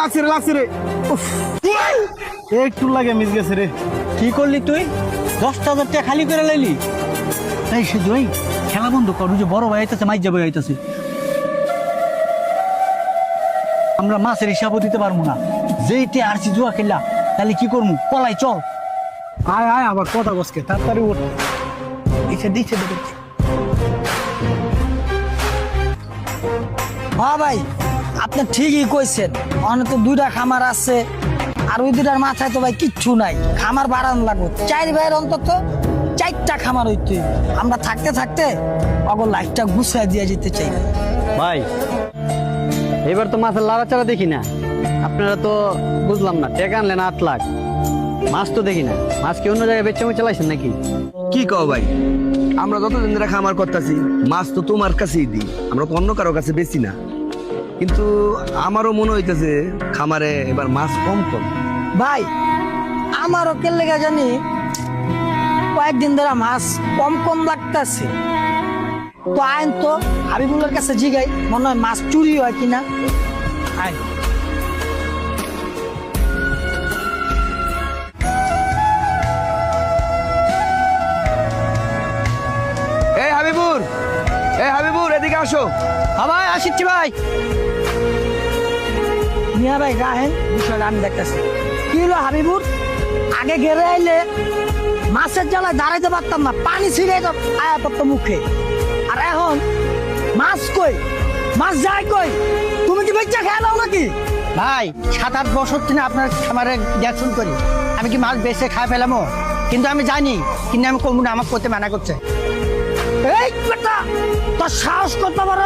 লাগছে রে উফ, একটু লাগে মিস গেছে রে। কি করলি তুই? 10,000 টাকা খালি করে লাইলি? এই শুধু ওই খেলা বন্ধ কর, ওই যে বড় ভাই আইতাছে, মাইক যাবে আইতাছে। আমরা মাছের হিসাবও দিতে পারবো না, যেইতে আরছি জুয়া খেলা, তাহলে কি করবো? পলাই চল। আয় আয় আবার কথা বসকে তাড়াতাড়ি ওঠ। দিচ্ছে হ্যাঁ ভাই, আপনি ঠিকই কইছেন। অনেক তো 2টা খামার আছে, আর ওই 2টার মাথায় তো ভাই কিচ্ছু নাই। খামার বাড়ানো লাগবে, 4 ভাইয়ের অন্তত 4টা খামার হইতে। আমরা থাকতে থাকতে অগর লাইফটা গুছিয়ে দিয়ে যেতে চাই। ভাই এবার তো মাছের লাড়াচাড়া দেখি না। আপনারা তো বুঝলাম না, টাকা আনলেন 8 লাখ, মাছ তো দেখি না। মাছ কি অন্য জায়গায় বেচে চালাইছেন নাকি? কি কও ভাই, আমরা যতদিন ধরে খামার করতেছি মাছ তো তোমার কাছেই দিই, আমরা তো অন্য কারো কাছে বেশি না। কিন্তু আমারও মনে হইতেছে খামারে এবার মাছ কম কম। ভাই আমারও কে লেগে জানি কয়েকদিন ধরে মাছ কম কম লাগতেছে। তো আইন তো হাবিবুলের কাছে জিগাই, মনে হয় মাছ চুরি হয় কিনা। আইন এই হাবিবুর এদিকে আসো। ভাই আসিচ্ছি ভাই। মিয়া ভাই রাহেন, বিষয়টা আমি দেখতেছি। কি হলো হাবিবুর, আগে ঘেরে আইলে মাছের জ্বালায় দাঁড়াইতে পারতাম না, পানি ছিঁড়ে আয়া পড়তো মুখে। আর এখন মাছ কই, মাছ যায় কই? তুমি কি বেচা খেয়ে নাও নাকি? ভাই 7-8 বছর থেকে আপনার খামারে দেখুন করি, আমি কি মাছ বেচে খাই ফেলামো? কিন্তু আমি জানি, কিন্তু আমি করবো না, আমার করতে মানা করছে। এই বেটা, তোর সাহস কত বড়,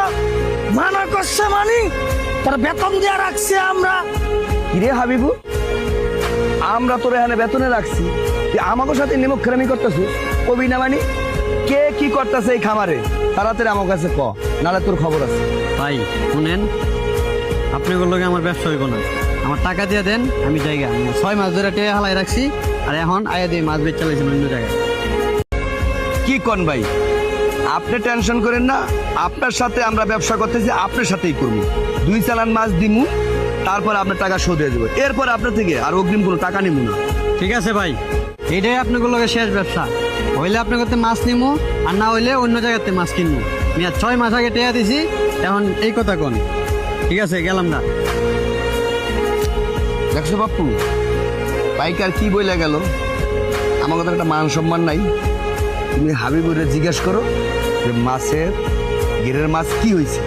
মানা করছে মানি? তোর বেতন দিয়ে রাখছি আমরা। কিরে হাবিবু, আমরা তোর এখানে বেতনে রাখছি, তুই আমাকে সাথে নেমুখেরামি করতেছিস? কবি না মানি কে কি করতেছে এই খামারে? তাড়াতাড়ি আমার কাছে ক, নাহলে তোর খবর আছে। ভাই শুনেন, আপনি বললে আমার ব্যবসা হইব না। আমার টাকা দিয়ে দেন, আমি জায়গা 6 মাস ধরে টেয়া হালাই রাখছি, আর এখন আয়া দিয়ে মাছ বেচ চালাইছেন অন্য জায়গায়। কি কন ভাই, আপনি টেনশন করেন না, আপনার সাথে আমরা ব্যবসা করতেছি, আপনার সাথেই করবো। 2 চালান মাছ দিমু, তারপর আপনার টাকা শোধ হয়ে দেবো। এরপর আপনার থেকে আর অগ্রিম কোনো টাকা নিবো না। ঠিক আছে ভাই, এটাই আপনাগুলোকে শেষ ব্যবসা। হইলে আপনার কাছে মাছ নিমু, আর না হইলে অন্য জায়গাতে মাছ কিনবো। মিয়া 6 মাস আগে টেয়া দিছি, এখন এই কথা কোন? ঠিক আছে, গেলাম না। দেখছো বাপু, পাইকার কি বইলা গেল, আমার কথা একটা মান সম্মান নাই। তুমি হাবিবুরে জিজ্ঞেস করো যে মাছের গিরের মাছ কি হয়েছে।